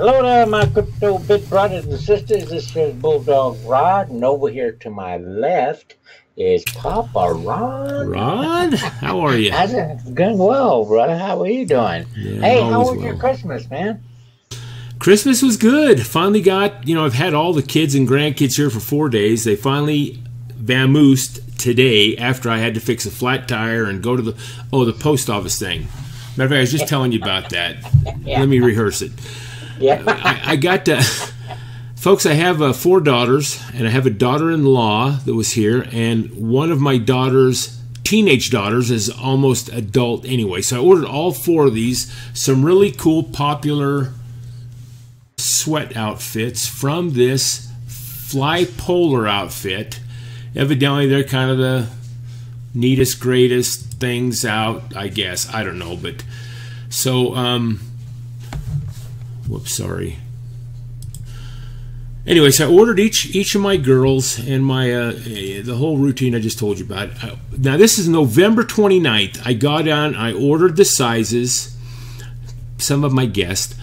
Hello there, my crypto big brothers and sisters. This is Bulldog Rod, and over here to my left is Papa Ron. Rod, how are you? How's it going? Well, brother. How are you doing? Yeah, hey, how was well. your Christmas, man? Christmas was good. Finally got, I've had all the kids and grandkids here for 4 days. They finally vamoosed today after I had to fix a flat tire and go to the post office thing. Matter of fact, I was just telling you about that. Yeah. Let me rehearse it. Yeah. I got to... Folks, I have 4 daughters, and I have a daughter-in-law that was here, and one of my teenage daughters is almost adult anyway. So I ordered all 4 of these, some really cool, popular sweat outfits from this Fly Polar outfit. Evidently, they're kind of the neatest, greatest things out, I guess. I don't know, but... So, whoops, sorry. Anyway, so I ordered each of my girls and my the whole routine I just told you about. Now, this is November 29th. I got on, I ordered the sizes, some of my guests,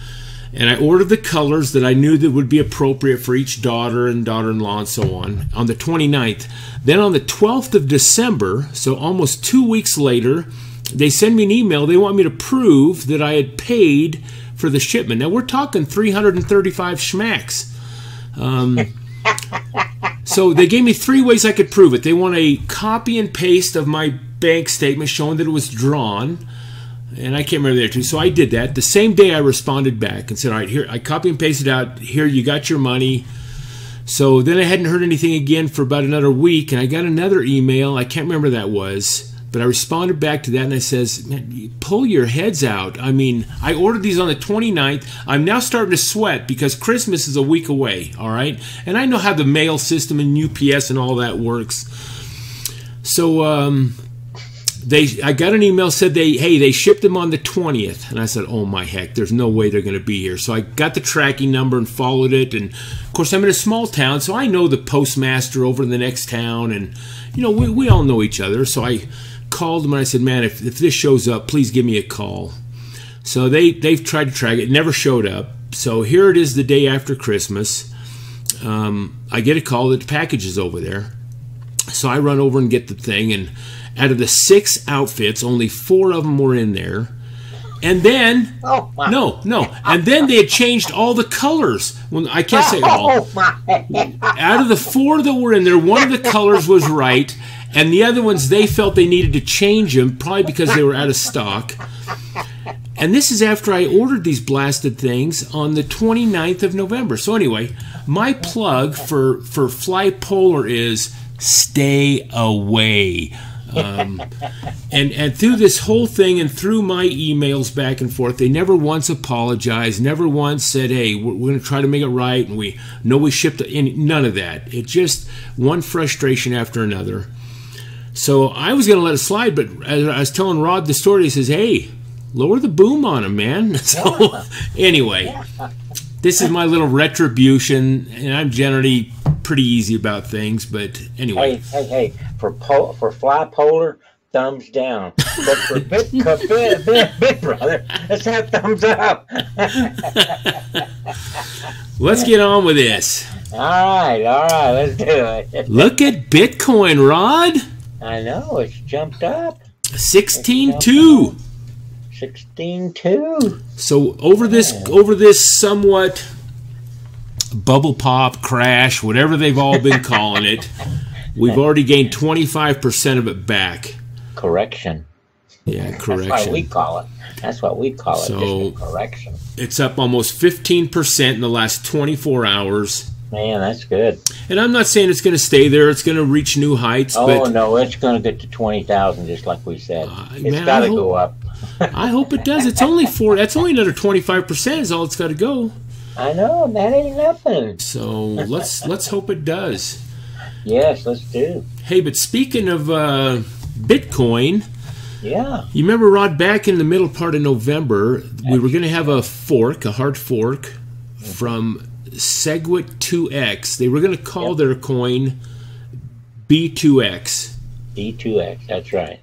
and I ordered the colors that I knew that would be appropriate for each daughter and daughter-in-law and so on the 29th. Then on the 12th of December, so almost 2 weeks later, they send me an email. They want me to prove that I had paid for the shipment. Now, we're talking 335 schmacks. So they gave me 3 ways I could prove it. They want a copy and paste of my bank statement showing that it was drawn. And I can't remember the other 2. So I did that. The same day I responded back and said, all right, here, I copy and pasted out. Here, you got your money. So then I hadn't heard anything again for about another week. And I got another email. I can't remember who that was. But I responded back to that, and I says, man, pull your heads out. I mean, I ordered these on the 29th. I'm now starting to sweat because Christmas is a week away, all right? And I know how the mail system and UPS and all that works. So I got an email, said they shipped them on the 20th. And I said, oh, my heck, there's no way they're going to be here. So I got the tracking number and followed it. And, of course, I'm in a small town, so I know the postmaster over in the next town. And, we all know each other. So I called them and I said, man, if this shows up, please give me a call. So they've tried to track it. It never showed up. So here it is the day after Christmas. I get a call that the package is over there. So I run over and get the thing, and out of the 6 outfits, only 4 of them were in there. And then, and then they had changed all the colors. Well, I can't say all. Out of the 4 that were in there, one of the colors was right, and the other ones, they felt they needed to change them, probably because they were out of stock. And this is after I ordered these blasted things on the 29th of November. So anyway, my plug for Fly Polar is stay away. And through this whole thing and through my emails back and forth, they never once apologized, never once said, hey, we're going to try to make it right, and we know we shipped it. None of that. It just one frustration after another. So I was going to let it slide, but as I was telling Rod the story, he says, hey, lower the boom on him, man. So anyway, this is my little retribution, and I'm generally pretty easy about things, but anyway. Hey, for Fly Polar, thumbs down. But for Big Brother, let's have thumbs up. Let's get on with this. All right, let's do it. Look at Bitcoin, Rod. I know, it's jumped up. 16.2. 16.2. So over this somewhat bubble pop, crash, whatever they've all been calling it, we've already gained 25% of it back. Correction. Yeah, correction. That's what we call it. That's what we call it, so just a correction. It's up almost 15% in the last 24 hours. Man, that's good. And I'm not saying it's going to stay there. It's going to reach new heights. Oh, no, it's going to get to 20,000, just like we said. It's got to go up. I hope it does. It's only that's only another 25% is all it's got to go. I know, that ain't nothing. So let's hope it does. Yes, let's do. Hey, but speaking of Bitcoin, yeah, you remember, Rod, back in the middle part of November, we were going to have a hard fork from SegWit2X. They were going to call their coin B2X. B2X, that's right.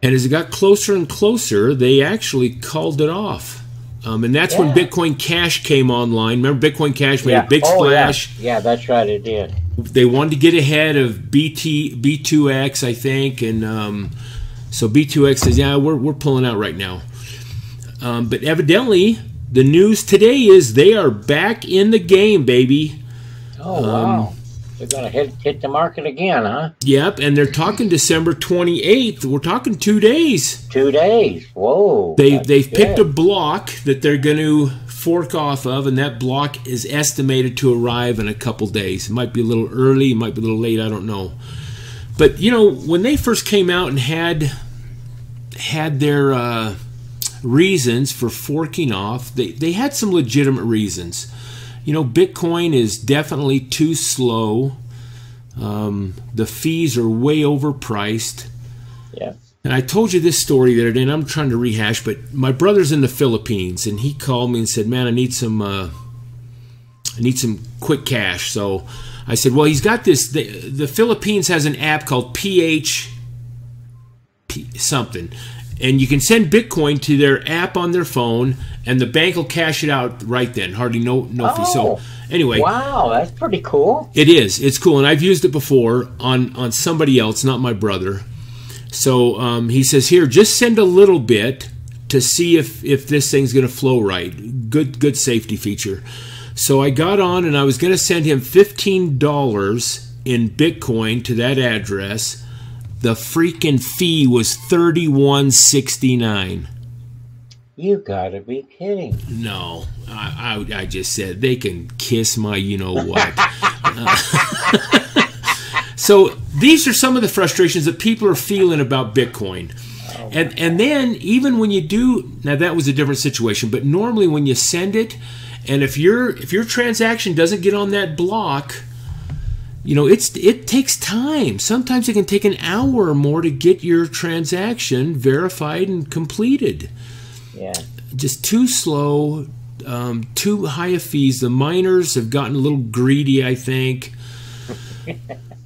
And as it got closer and closer, they actually called it off. And that's when Bitcoin Cash came online. Remember Bitcoin Cash made a big splash? Yeah, that's right, it did. They wanted to get ahead of B2X, I think, and so B2X says, yeah, we're pulling out right now. But evidently, the news today is they are back in the game, baby. Oh, wow. They're going to hit the market again, huh? Yep, and they're talking December 28th. We're talking 2 days. 2 days. Whoa. They've picked a block that they're going to fork off of, and that block is estimated to arrive in a couple days. It might be a little early, it might be a little late, I don't know. But, you know, when they first came out and had their reasons for forking off, they had some legitimate reasons. You know, Bitcoin is definitely too slow. The fees are way overpriced. Yeah. And I told you this story the other day, and I'm trying to rehash, but my brother's in the Philippines, and he called me and said, man, I need some quick cash. So I said, well, he's got this, the Philippines has an app called PH something, and you can send Bitcoin to their app on their phone, and the bank will cash it out right then. Hardly no fee. So anyway. Wow, that's pretty cool. It is. It's cool, and I've used it before on somebody else, not my brother. So he says, here, just send a little bit to see if this thing's going to flow right. Good safety feature. So I got on, and I was going to send him $15 in Bitcoin to that address. The freaking fee was $31.69. You gotta be kidding. No, I just said they can kiss my you-know-what. So these are some of the frustrations that people are feeling about Bitcoin. And then even when you do, now that was a different situation, but normally when you send it, and if your transaction doesn't get on that block, you know, it takes time. Sometimes it can take an hour or more to get your transaction verified and completed. Yeah. Just too slow, too high of fees. The miners have gotten a little greedy, I think.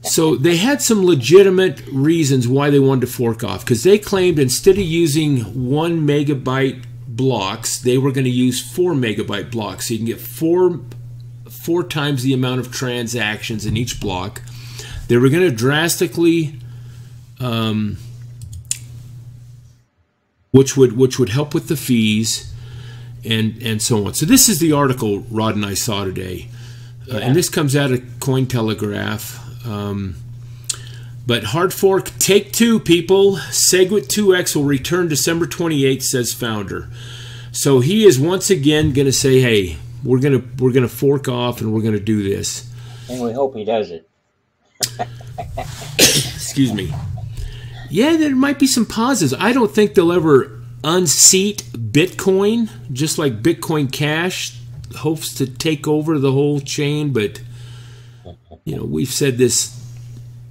So they had some legitimate reasons why they wanted to fork off, because they claimed instead of using 1 megabyte blocks, they were going to use 4 megabyte blocks. So you can get four times the amount of transactions in each block. They were going to drastically, which would help with the fees and so on. So this is the article Rod and I saw today, and this comes out of Cointelegraph. But hard fork take 2, people. SegWit2X will return December 28th, says founder. So he is once again going to say, hey, we're gonna fork off and we're gonna do this. And we hope he does it. Excuse me. Yeah, there might be some positives. I don't think they'll ever unseat Bitcoin, just like Bitcoin Cash hopes to take over the whole chain. But you know, we've said this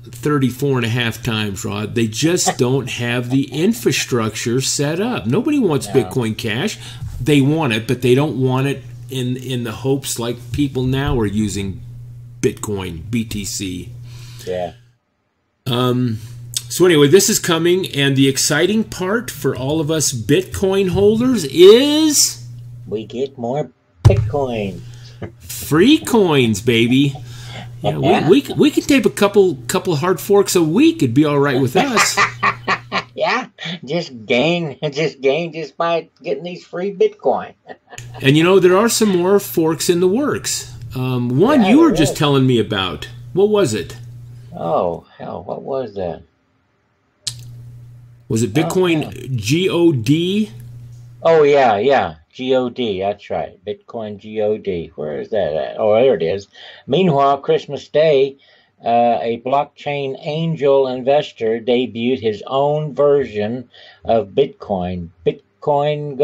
34.5 times, Rod. They just don't have the infrastructure set up. Nobody wants Bitcoin Cash. They want it, but they don't want it in the hopes like people now are using Bitcoin, BTC. Yeah. So anyway, this is coming, and the exciting part for all of us Bitcoin holders is we get more Bitcoin. Free coins, baby. Yeah, we can tape a couple hard forks a week. It'd be all right with us. Yeah, just gain just by getting these free Bitcoin. And you know, there are some more forks in the works. One you were just telling me about. What was it? Oh, hell, what was that? Was it Bitcoin GOD? Oh, yeah. GOD, that's right. Bitcoin GOD. Where is that at? Oh, there it is. Meanwhile, Christmas Day, a blockchain angel investor debuted his own version of Bitcoin, Bitcoin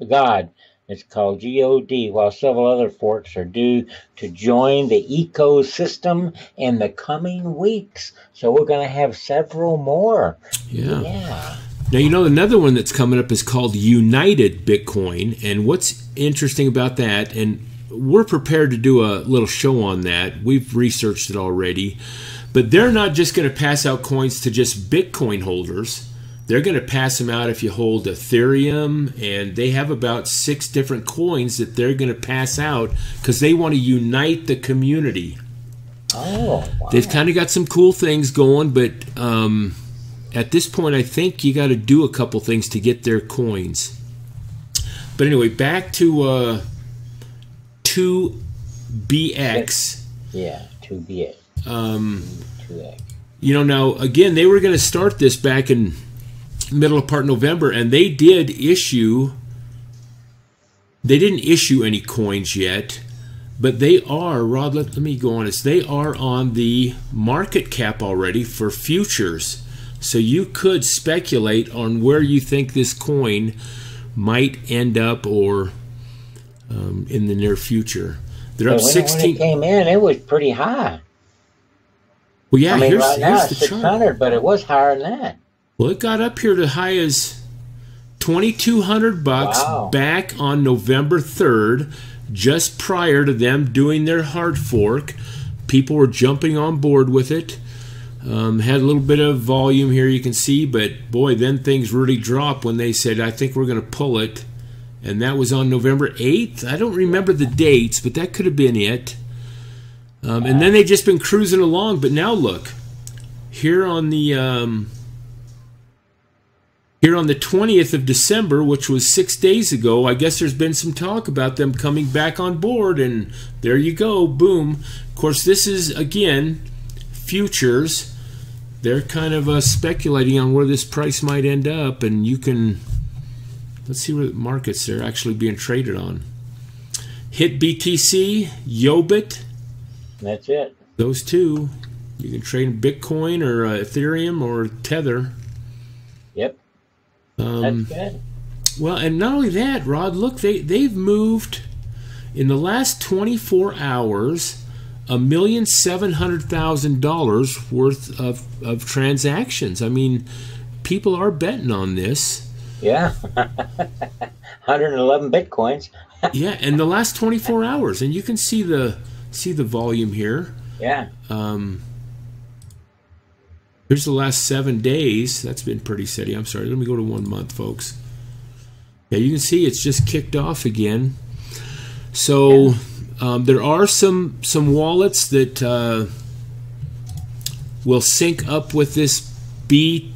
God. It's called GOD, while several other forks are due to join the ecosystem in the coming weeks. So we're going to have several more. Yeah. Now, you know, another one that's coming up is called United Bitcoin. And what's interesting about that, and we're prepared to do a little show on that. We've researched it already. But they're not just going to pass out coins to just Bitcoin holders. they're going to pass them out if you hold Ethereum, and they have about 6 different coins that they're going to pass out because they want to unite the community. Oh, wow. They've kind of got some cool things going, but at this point, I think you got to do a couple things to get their coins. But anyway, back to 2BX. Yeah, 2BX. 2X. You know, now, again, they were going to start this back in middle of part November, and they did issue, they didn't issue any coins yet, but they are, Rod, let me go on this, they are on the market cap already for futures. So you could speculate on where you think this coin might end up or in the near future. They're up 16. When it came in, it was pretty high. Well, yeah, I mean, here's right now the it's 600, chart. but it was higher than that. Well, it got up here to high as $2,200 Wow. back on November 3rd, just prior to them doing their hard fork. People were jumping on board with it. Had a little bit of volume here, you can see, but boy, then things really dropped when they said, I think we're going to pull it. And that was on November 8th. I don't remember the dates, but that could have been it. And then they've just been cruising along. But now look, here on the 20th of December, which was 6 days ago, I guess there's been some talk about them coming back on board, and there you go, boom. Of course, this is, again, futures. They're kind of speculating on where this price might end up, and you can, let's see what markets they're actually being traded on. Hit BTC, Yobit. That's it. Those two. You can trade in Bitcoin or Ethereum or Tether. Yep. That's good. Well, and not only that, Rod, look, they've moved in the last 24 hours $1,700,000 worth of transactions. I mean, people are betting on this. Yeah. 111 Bitcoins. Yeah, in the last 24 hours, and you can see the volume here. Yeah. Here's the last 7 days. That's been pretty steady. I'm sorry. Let me go to 1 month, folks. Yeah, you can see it's just kicked off again. So there are some wallets that will sync up with this B2X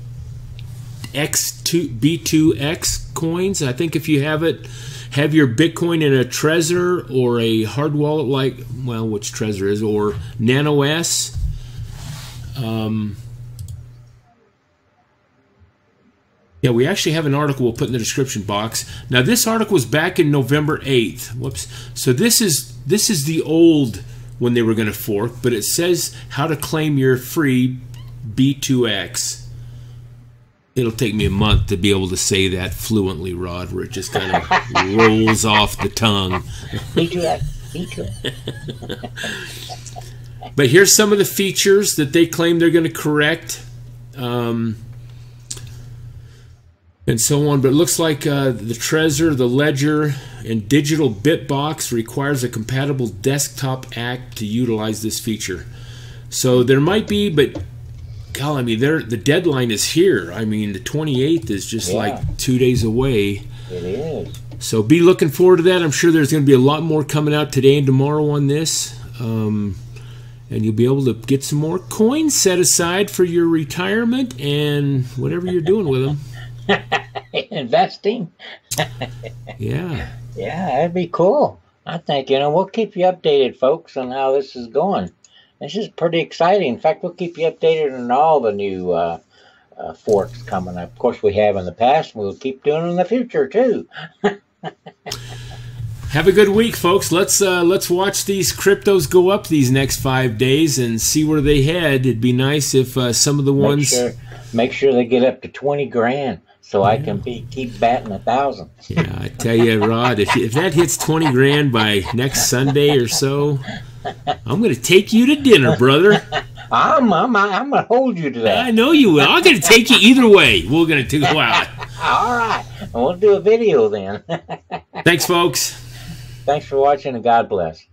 coins. I think if you have your Bitcoin in a Trezor or a hard wallet like, well, which Trezor is, or NanoS. Yeah, we actually have an article we'll put in the description box. Now, this article was back in November 8th. Whoops. So this is the old when they were going to fork, but it says how to claim your free B2X. It'll take me a month to be able to say that fluently, Rod, where it just kind of rolls off the tongue. B2X. B2X. But here's some of the features that they claim they're going to correct. And so on, but it looks like the Trezor, the Ledger, and Digital Bitbox requires a compatible desktop app to utilize this feature. So there might be, but God, I mean, the deadline is here. I mean, the 28th is just like 2 days away. It is. So be looking forward to that. I'm sure there's going to be a lot more coming out today and tomorrow on this. And you'll be able to get some more coins set aside for your retirement and whatever you're doing with them. Investing. Yeah. Yeah, that'd be cool. I think, we'll keep you updated, folks, on how this is going. This is pretty exciting. In fact, we'll keep you updated on all the new forks coming up. Of course, we have in the past, and we'll keep doing it in the future, too. Have a good week, folks. Let's watch these cryptos go up these next 5 days and see where they head. It'd be nice if some of the ones... Make sure they get up to 20 grand. So I can keep batting 1,000. Yeah, I tell you, Rod, if that hits 20 grand by next Sunday or so, I'm going to take you to dinner, brother. I'm going to hold you to that. I know you will. I'm going to take you either way. We're going to go out. All right. We'll do a video then. Thanks, folks. Thanks for watching, and God bless.